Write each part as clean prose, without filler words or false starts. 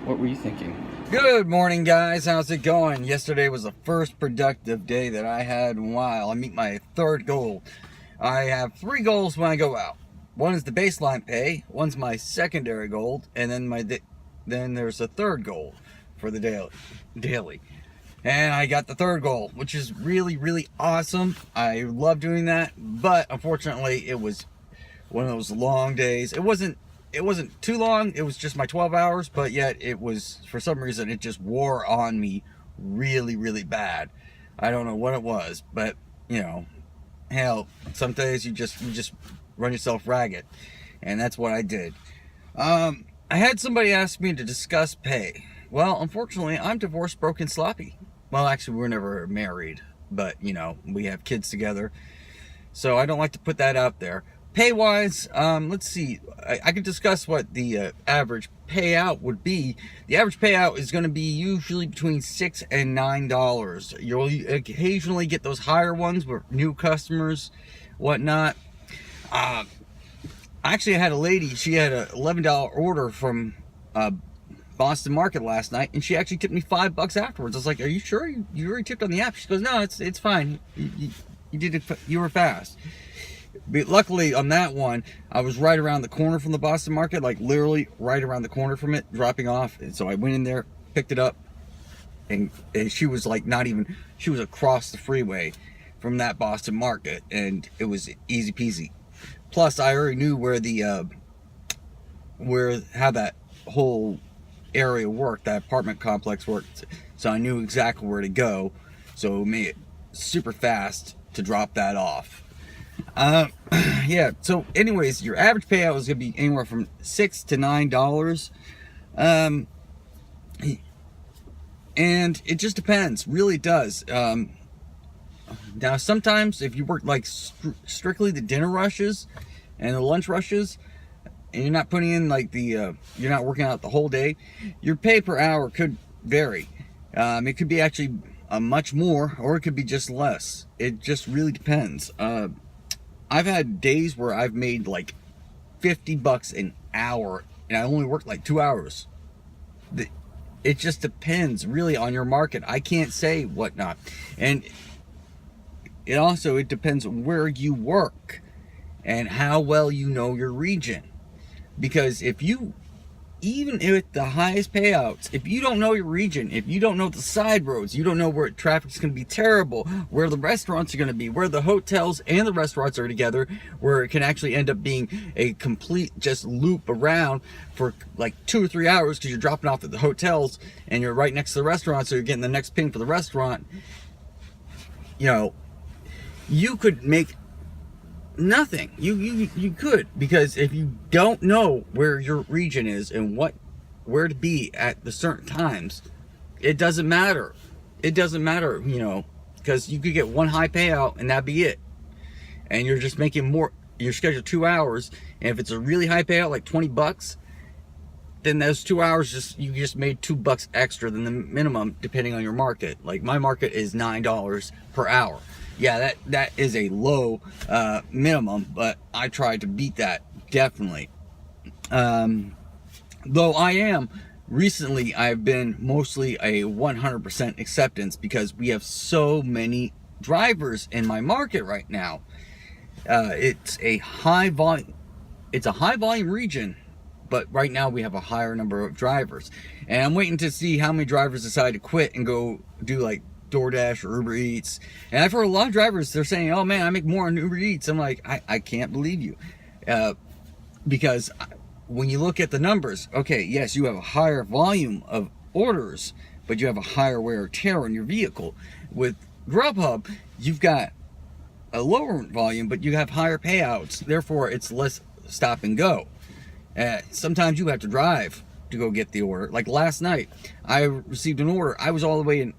What were you thinking? Good morning, guys. How's it going? Yesterday was the first productive day that I had in a while. I meet my third goal. I have 3 goals when I go out. One is the baseline pay, one's my secondary goal, and then there's a third goal for the daily. And I got the third goal, which is really, really awesome. I love doing that, but unfortunately, it was one of those long days. It wasn't too long. It was just my 12 hours, but yet it was, for some reason, it just wore on me really, really bad. I don't know what it was, but hell, some days you just run yourself ragged, and that's what I did. I had somebody ask me to discuss pay. Well, unfortunately, I'm divorced, broken, sloppy. Well, actually, we're never married, but we have kids together, so I don't like to put that out there. Pay wise, let's see. I could discuss what the average payout would be. The average payout is going to be usually between $6 and $9. You'll occasionally get those higher ones with new customers, whatnot. Actually, I had a lady. She had a $11 order from Boston Market last night, and she actually tipped me $5 afterwards. I was like, "Are you sure you already tipped on the app?" She goes, "No, it's fine. You did it. You were fast." But luckily on that one, I was right around the corner from the Boston Market, like literally right around the corner from it, dropping off. And so I went in there, picked it up, and she was like she was across the freeway from that Boston Market, and it was easy peasy. Plus, I already knew how that whole area worked, that apartment complex worked, so I knew exactly where to go. So it made it super fast to drop that off. Yeah, so anyways, your average payout is going to be anywhere from $6 to $9. And it just depends, really does. Now, sometimes if you work like strictly the dinner rushes and the lunch rushes, and you're not putting in like you're not working out the whole day, your pay per hour could vary. It could be actually much more, or it could be just less. It just really depends. I've had days where I've made like $50 an hour, and I only worked like 2 hours. It just depends really on your market. I can't say whatnot. And it depends where you work and how well you know your region. Because even with the highest payouts, if you don't know your region, if you don't know the side roads, you don't know where traffic's going to be terrible, where the restaurants are going to be, where the hotels and the restaurants are together, where it can actually end up being a complete just loop around for like 2 or 3 hours because you're dropping off at the hotels and you're right next to the restaurant, so you're getting the next ping for the restaurant. You could make nothing. You could, because if you don't know where your region is and where to be at the certain times, it doesn't matter. It doesn't matter, because you could get one high payout and that'd be it. And you're just making more. You're scheduled 2 hours, and if it's a really high payout, like $20, then those 2 hours you just made $2 extra than the minimum, depending on your market. Like my market is $9 per hour. Yeah, that is a low minimum, but I tried to beat that, definitely. Though I've been mostly a 100% acceptance because we have so many drivers in my market right now. It's a high volume region, but right now we have a higher number of drivers. And I'm waiting to see how many drivers decide to quit and go do like DoorDash or Uber Eats. And I've heard a lot of drivers, they're saying, "Oh man, I make more on Uber Eats." I'm like, I can't believe you. Because when you look at the numbers, okay, yes, you have a higher volume of orders, but you have a higher wear and tear on your vehicle. With Grubhub, you've got a lower volume, but you have higher payouts. Therefore, it's less stop and go. Sometimes you have to drive to go get the order. Like last night, I received an order. I was all the way in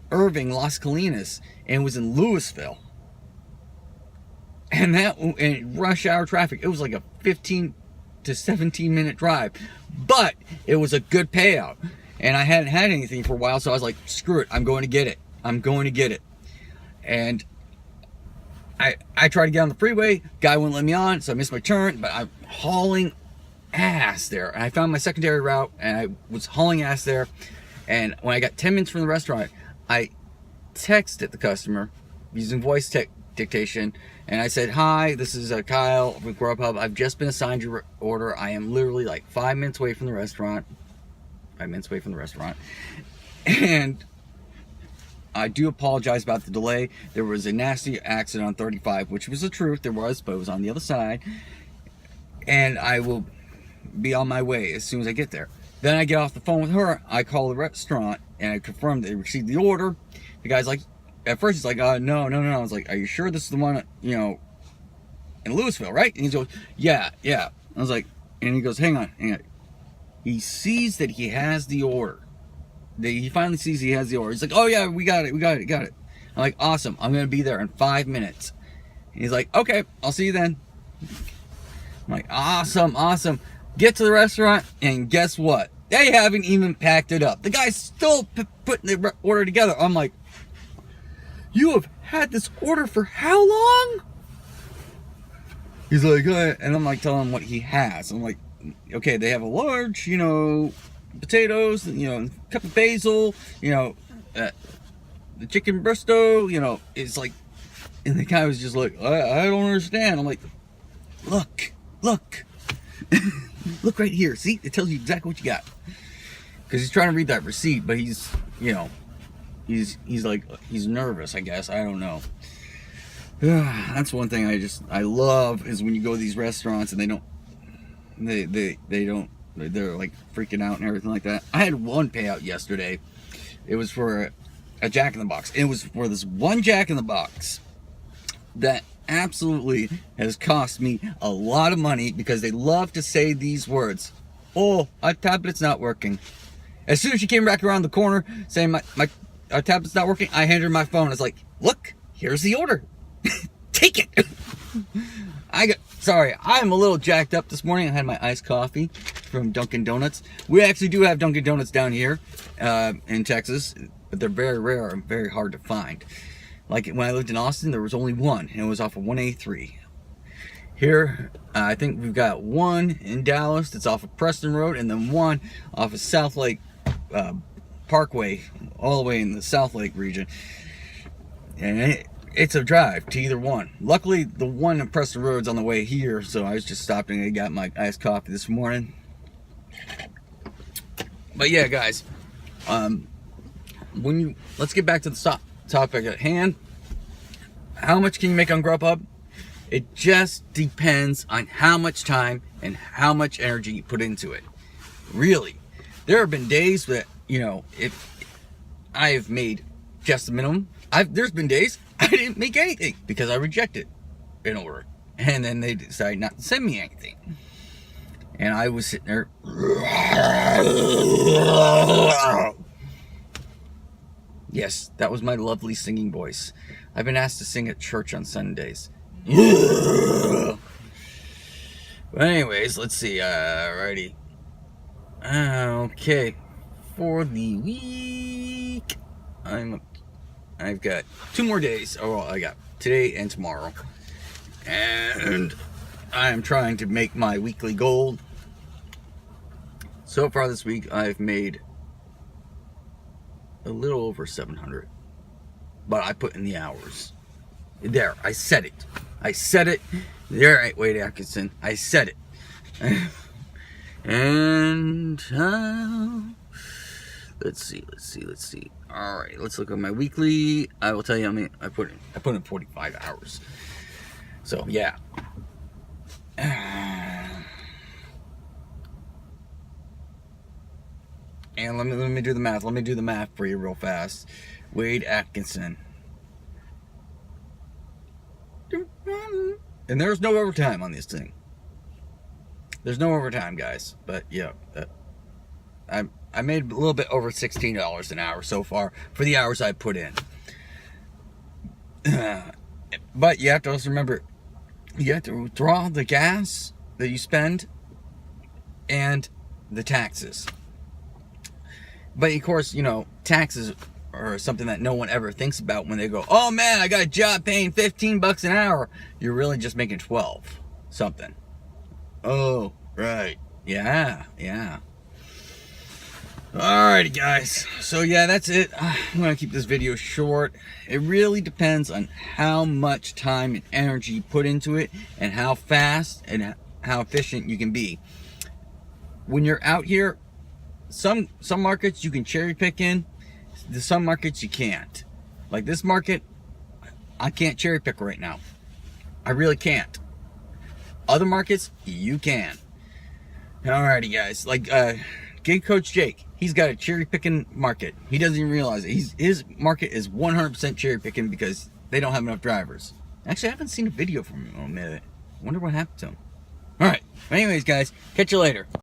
Irving, Las Colinas, and was in Louisville, and rush hour traffic. It was like a 15 to 17 minute drive, but it was a good payout, and I hadn't had anything for a while, so I was like, screw it, I'm going to get it. And I tried to get on the freeway, guy wouldn't let me on, so I missed my turn, but I'm hauling ass there. And I found my secondary route, and I was hauling ass there. And when I got 10 minutes from the restaurant, I texted the customer using voice dictation, and I said, "Hi, this is Kyle with Grubhub. I've just been assigned your order. I am literally like 5 minutes away from the restaurant. 5 minutes away from the restaurant. And I do apologize about the delay. There was a nasty accident on 35, which was the truth. There was, but it was on the other side. And I will be on my way as soon as I get there." Then I get off the phone with her. I call the restaurant, and I confirm they received the order. The guy's like, at first he's like, no. I was like, "Are you sure this is the one, in Louisville, right?" And he goes, yeah. I was like, and he goes, hang on. He sees that he has the order. He finally sees he has the order. He's like, "Oh yeah, we got it. I'm like, "Awesome, I'm gonna be there in 5 minutes." And he's like, "Okay, I'll see you then." I'm like, awesome. Get to the restaurant, and guess what? They haven't even packed it up. The guy's still putting the order together. I'm like, "You have had this order for how long?" He's like, and I'm like telling him what he has. I'm like, "Okay, they have a large, potatoes, a cup of basil, the chicken bristow, it's like," and the guy was just like, I don't understand." I'm like, look, look right here. See, it tells you exactly what you got. Because he's trying to read that receipt, but he's nervous, I guess. I don't know. That's one thing I love is when you go to these restaurants and they're like freaking out and everything like that. I had one payout yesterday. It was for a Jack in the Box. It was for this one Jack in the Box that absolutely has cost me a lot of money because they love to say these words. "Oh, our tablet's not working." As soon as she came back around the corner saying our tablet's not working, I handed her my phone. It's like, "Look, here's the order. Take it." Sorry, I'm a little jacked up this morning. I had my iced coffee from Dunkin' Donuts. We actually do have Dunkin' Donuts down here in Texas, but they're very rare and very hard to find. Like when I lived in Austin, there was only one, and it was off of 183. Here, I think we've got one in Dallas that's off of Preston Road, and then one off of South Lake Parkway, all the way in the South Lake region. And it's a drive to either one. Luckily, the one in Preston Road's on the way here, so I was just stopping and got my iced coffee this morning. But yeah, guys, let's get back to the topic at hand. How much can you make on Grubhub? It just depends on how much time and how much energy you put into it. Really, there have been days that if I have made just the minimum, there's been days I didn't make anything because I rejected an order, and then they decided not to send me anything, and I was sitting there. Yes, that was my lovely singing voice. I've been asked to sing at church on Sundays. But anyways, let's see. Alrighty. Okay. For the week, I've got 2 more days. Oh, I got today and tomorrow, and I am trying to make my weekly goal. So far this week, I've made a little over 700, but I put in the hours. There, I said it. There, right, Wade Atkinson. I said it. And let's see. All right, let's look at my weekly. I will tell you. I put in 45 hours. So yeah. And let me do the math. Let me do the math for you real fast. Wade Atkinson. And there's no overtime on this thing. There's no overtime, guys. But yeah, I made a little bit over $16 an hour so far for the hours I put in. But you have to also remember, you have to withdraw the gas that you spend and the taxes. But of course, taxes are something that no one ever thinks about when they go, "Oh man, I got a job paying $15 an hour." You're really just making 12 something. Oh, right. Yeah, yeah. Alrighty, guys. So yeah, that's it. I'm gonna keep this video short. It really depends on how much time and energy you put into it, and how fast and how efficient you can be. When you're out here, some markets you can cherry pick in. Some markets you can't. Like this market, I can't cherry pick right now. I really can't. Other markets, you can. Alrighty, guys. Like Gig Coach Jake, he's got a cherry picking market. He doesn't even realize it. His market is 100% cherry picking because they don't have enough drivers. Actually, I haven't seen a video from him in a minute. I wonder what happened to him. Alright. Anyways, guys, catch you later.